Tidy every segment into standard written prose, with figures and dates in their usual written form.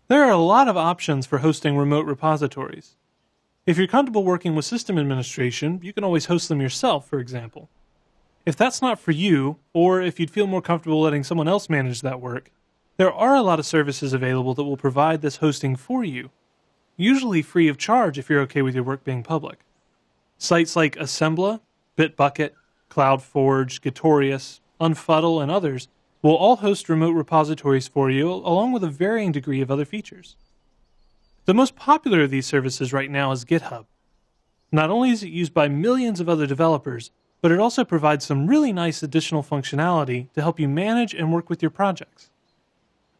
There are a lot of options for hosting remote repositories. If you're comfortable working with system administration, you can always host them yourself, for example. If that's not for you, or if you'd feel more comfortable letting someone else manage that work, there are a lot of services available that will provide this hosting for you, usually free of charge if you're okay with your work being public. Sites like Assembla, Bitbucket, CloudForge, Gitorious, Unfuddle, and others will all host remote repositories for you, along with a varying degree of other features. The most popular of these services right now is GitHub. Not only is it used by millions of other developers, but it also provides some really nice additional functionality to help you manage and work with your projects.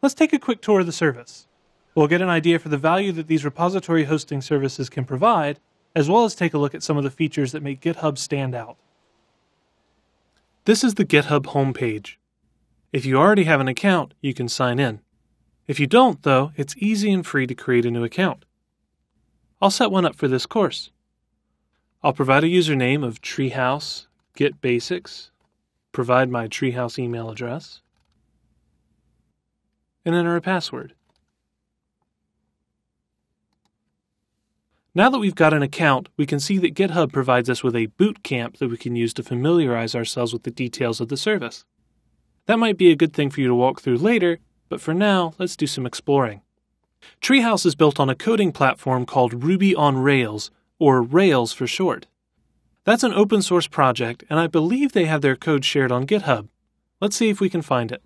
Let's take a quick tour of the service. We'll get an idea for the value that these repository hosting services can provide, as well as take a look at some of the features that make GitHub stand out. This is the GitHub homepage. If you already have an account, you can sign in. If you don't, though, it's easy and free to create a new account. I'll set one up for this course. I'll provide a username of Treehouse Git Basics, provide my Treehouse email address, and enter a password. Now that we've got an account, we can see that GitHub provides us with a boot camp that we can use to familiarize ourselves with the details of the service. That might be a good thing for you to walk through later, but for now, let's do some exploring. Treehouse is built on a coding platform called Ruby on Rails, or Rails for short. That's an open source project, and I believe they have their code shared on GitHub. Let's see if we can find it.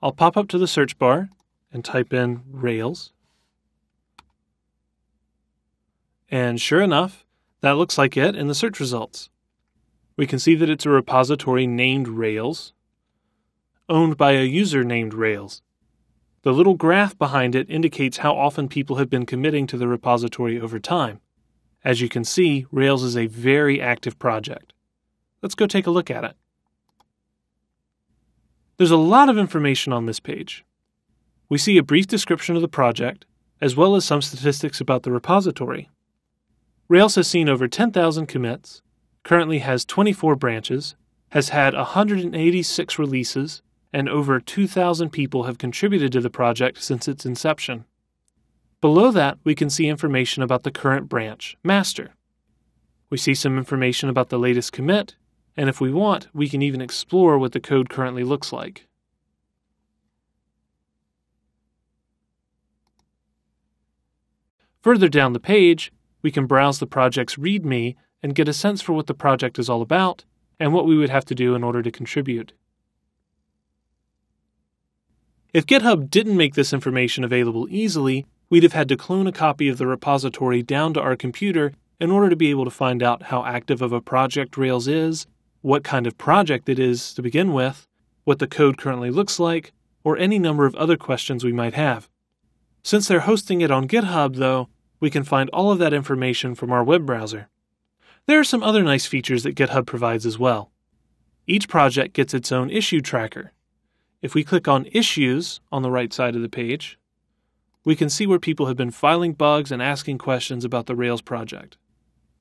I'll pop up to the search bar and type in Rails. And sure enough, that looks like it in the search results. We can see that it's a repository named Rails, owned by a user named Rails. The little graph behind it indicates how often people have been committing to the repository over time. As you can see, Rails is a very active project. Let's go take a look at it. There's a lot of information on this page. We see a brief description of the project, as well as some statistics about the repository. Rails has seen over 10,000 commits, currently has 24 branches, has had 186 releases, and over 2,000 people have contributed to the project since its inception. Below that, we can see information about the current branch, master. We see some information about the latest commit, and if we want, we can even explore what the code currently looks like. Further down the page, we can browse the project's README and get a sense for what the project is all about and what we would have to do in order to contribute. If GitHub didn't make this information available easily, we'd have had to clone a copy of the repository down to our computer in order to be able to find out how active of a project Rails is, what kind of project it is to begin with, what the code currently looks like, or any number of other questions we might have. Since they're hosting it on GitHub, though, we can find all of that information from our web browser. There are some other nice features that GitHub provides as well. Each project gets its own issue tracker. If we click on Issues on the right side of the page, we can see where people have been filing bugs and asking questions about the Rails project.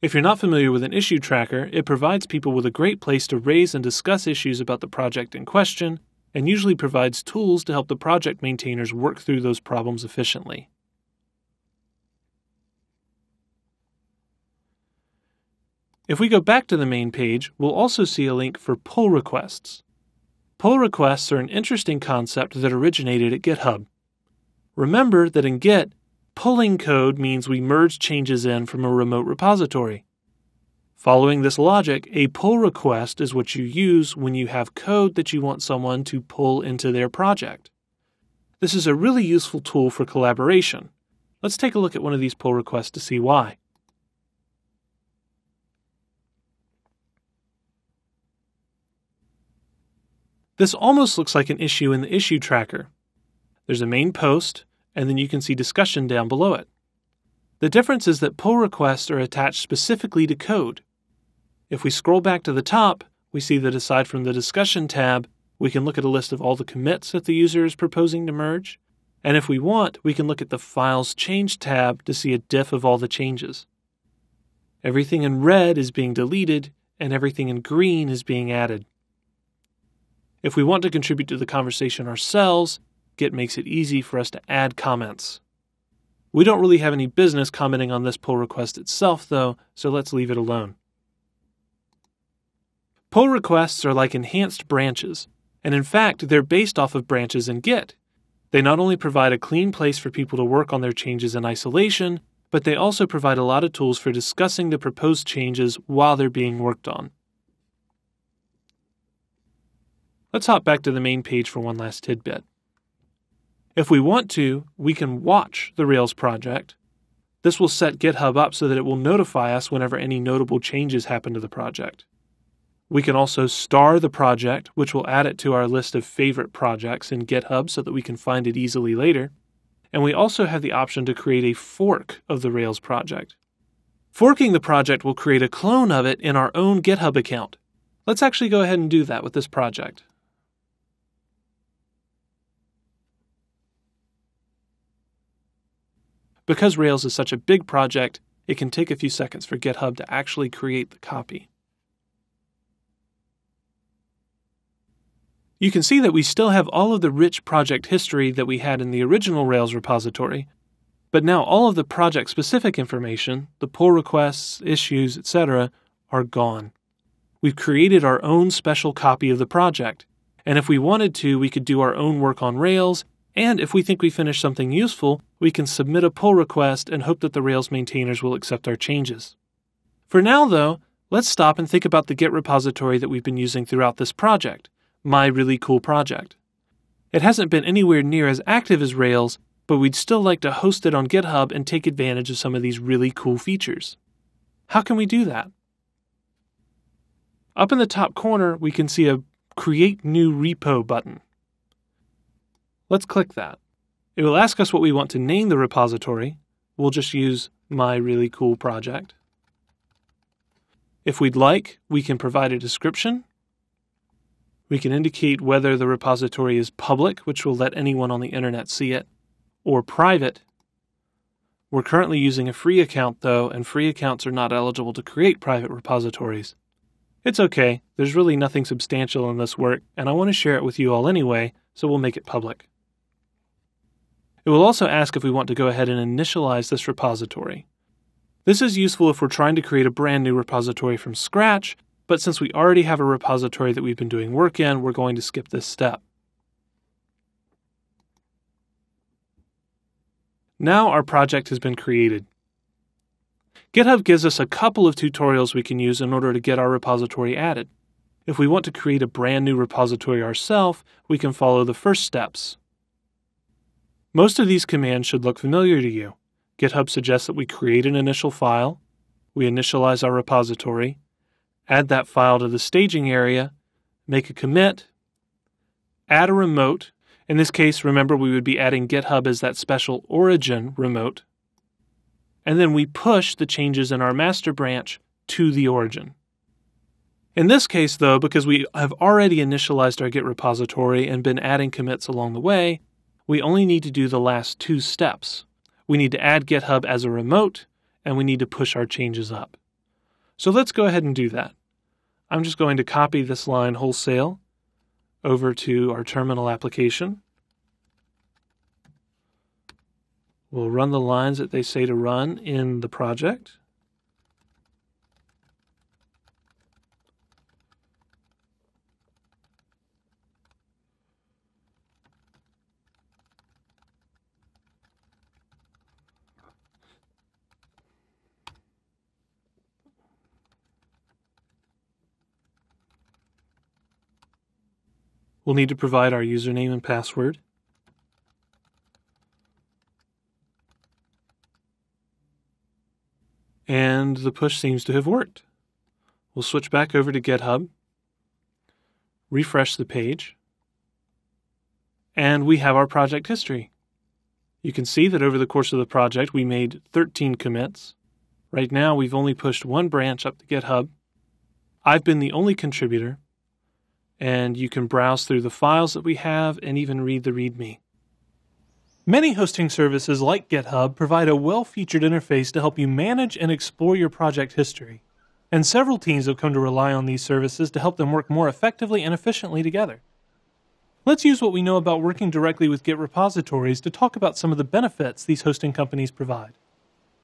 If you're not familiar with an issue tracker, it provides people with a great place to raise and discuss issues about the project in question, and usually provides tools to help the project maintainers work through those problems efficiently. If we go back to the main page, we'll also see a link for pull requests. Pull requests are an interesting concept that originated at GitHub. Remember that in Git, pulling code means we merge changes in from a remote repository. Following this logic, a pull request is what you use when you have code that you want someone to pull into their project. This is a really useful tool for collaboration. Let's take a look at one of these pull requests to see why. This almost looks like an issue in the issue tracker. There's a main post, and then you can see discussion down below it. The difference is that pull requests are attached specifically to code. If we scroll back to the top, we see that aside from the discussion tab, we can look at a list of all the commits that the user is proposing to merge, and if we want, we can look at the Files Changed tab to see a diff of all the changes. Everything in red is being deleted, and everything in green is being added. If we want to contribute to the conversation ourselves, Git makes it easy for us to add comments. We don't really have any business commenting on this pull request itself, though, so let's leave it alone. Pull requests are like enhanced branches, and in fact, they're based off of branches in Git. They not only provide a clean place for people to work on their changes in isolation, but they also provide a lot of tools for discussing the proposed changes while they're being worked on. Let's hop back to the main page for one last tidbit. If we want to, we can watch the Rails project. This will set GitHub up so that it will notify us whenever any notable changes happen to the project. We can also star the project, which will add it to our list of favorite projects in GitHub so that we can find it easily later. And we also have the option to create a fork of the Rails project. Forking the project will create a clone of it in our own GitHub account. Let's actually go ahead and do that with this project. Because Rails is such a big project, it can take a few seconds for GitHub to actually create the copy. You can see that we still have all of the rich project history that we had in the original Rails repository, but now all of the project-specific information, the pull requests, issues, etc., are gone. We've created our own special copy of the project, and if we wanted to, we could do our own work on Rails, and if we think we finished something useful, we can submit a pull request and hope that the Rails maintainers will accept our changes. For now, though, let's stop and think about the Git repository that we've been using throughout this project, my really cool project. It hasn't been anywhere near as active as Rails, but we'd still like to host it on GitHub and take advantage of some of these really cool features. How can we do that? Up in the top corner, we can see a Create New Repo button. Let's click that. It will ask us what we want to name the repository. We'll just use my really cool project. If we'd like, we can provide a description. We can indicate whether the repository is public, which will let anyone on the internet see it, or private. We're currently using a free account, though, and free accounts are not eligible to create private repositories. It's okay, there's really nothing substantial in this work, and I want to share it with you all anyway, so we'll make it public. It will also ask if we want to go ahead and initialize this repository. This is useful if we're trying to create a brand new repository from scratch, but since we already have a repository that we've been doing work in, we're going to skip this step. Now our project has been created. GitHub gives us a couple of tutorials we can use in order to get our repository added. If we want to create a brand new repository ourselves, we can follow the first steps. Most of these commands should look familiar to you. GitHub suggests that we create an initial file, we initialize our repository, add that file to the staging area, make a commit, add a remote. In this case, remember we would be adding GitHub as that special origin remote. And then we push the changes in our master branch to the origin. In this case, though, because we have already initialized our Git repository and been adding commits along the way, we only need to do the last two steps. We need to add GitHub as a remote, and we need to push our changes up. So let's go ahead and do that. I'm just going to copy this line wholesale over to our terminal application. We'll run the lines that they say to run in the project. We'll need to provide our username and password. And the push seems to have worked. We'll switch back over to GitHub, refresh the page, and we have our project history. You can see that over the course of the project we made 13 commits. Right now we've only pushed one branch up to GitHub. I've been the only contributor, and you can browse through the files that we have and even read the README. Many hosting services like GitHub provide a well-featured interface to help you manage and explore your project history, and several teams have come to rely on these services to help them work more effectively and efficiently together. Let's use what we know about working directly with Git repositories to talk about some of the benefits these hosting companies provide.